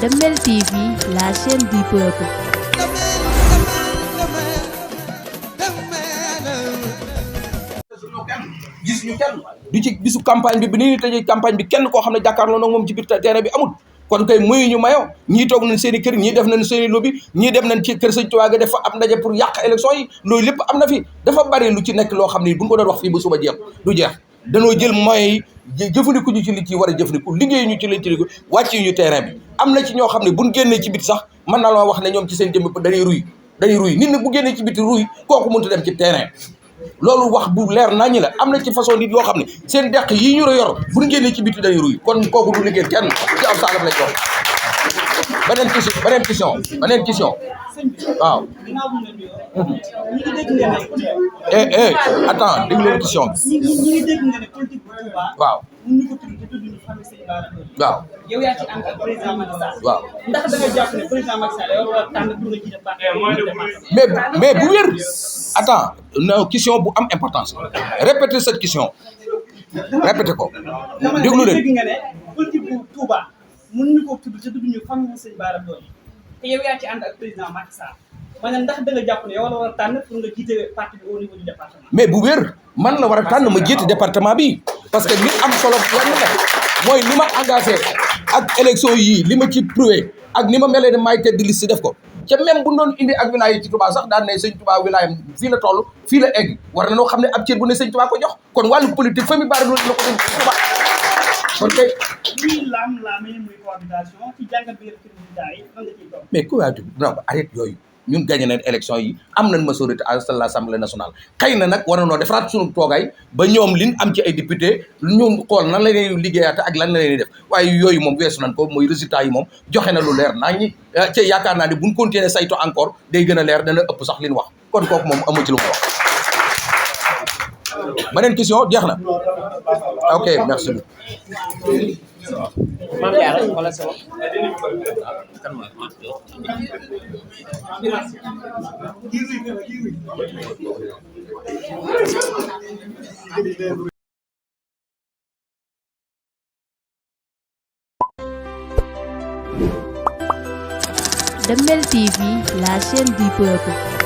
Damél TV, la chaîne du peuple. gis ñu kenn du ci bisu campagne bi ni ñu tëjee campagne bi kenn koo xam ne jàkkaarloo nag moom ci biir terrain bi amul kon kay muy ñu mayoo ñii toog nañ seen i kër ñii def nañ seen i lobby ñii dem nañ ci kër Sëñ Tuubaa ga def fa am ndaje pour yàq élection yi loolu lépp am na fi dafa bari lu ci nekk loo xam ne bu ñu ko doon wax fii ba suba jeex du jeex danoo jël moyens yi jëfandiku ñu ci li ci war a jëfandiku liggéey ñu ci liñ ci wàcc ñu terrain bi am na ci ñoo xam ne buñ génnee ci biti sax mën na loo wax ne ñoom ci seen jëmm dañuy ruy nit nag bu génnee ci biti ruy kooku mënut a dem ci terrain loolu wax bu leer nañu la am na ci façon nit yoo xam ne seen deq yi ñu yor bu ñu génnee ci biti dañuy ruy kon kooku du liggéey kenn ci am saalaf lañ doon beneen question waaw attends dégg leen question bi waaw waaw yow yaa ci ànd ak président Macky Sall. waaw ndax da nga jàpp ne président Macky Sall yow war a tànn pour nga jiite parti mais bu wér attends non question bu am importance répétez cette question répétez ko déglu leen dégg nga ne politique bu Touba mënuñu ko tudd te tudduñu famille Sëñ Bara Dolly te yow yaa ci ànd ak président Macky Sall maanaam ndax da nga jàpp ne yow la war a tànn pour nga jiite parti bi au niveau du département. mais bu wér man la war a tànn ma jiite département bi parce que li am solo lenn la mooy li ma engagé ak élection yii li ma ci prouvé ak ni ma melee ne maay tête de liste def ko ca même bu doon indi ak wilaay yi ci Touba sax daan ne Sëñ Touba wilaayam fii la toll fii la egg war na noo xam ne ab cër bu ne Sëñ Touba ko jox kon wàllu politique famille Bara Dolly la ko Sëñ Touba kon kay lii laam-laamee muy cohabitation ci jàngat bi yëpp yi nan nga ciy toog. mais cohabitation non arrête yooyu ñun gagné nañ élection yi am nañ majorité à l'Assemblée nationale xëy na nag war na noo defaraat suñu toogaay ba ñoom liñ am ci ay député ñu xool nan la ñuy liggéeyaate ak lan la ñuy def waaye yooyu moom weesu nañ ko mooy résultat yi moom joxe na lu leer naa ñi ci yaakaar naa ne buñ continuer sayto encore day gën a leer dana ëpp sax li ñu wax kon kooku moom amu ci lu mu wax beneen question jeex na ok merci beaucoup Mame Diarra wala sama Damél TV, la chaîne du peuple.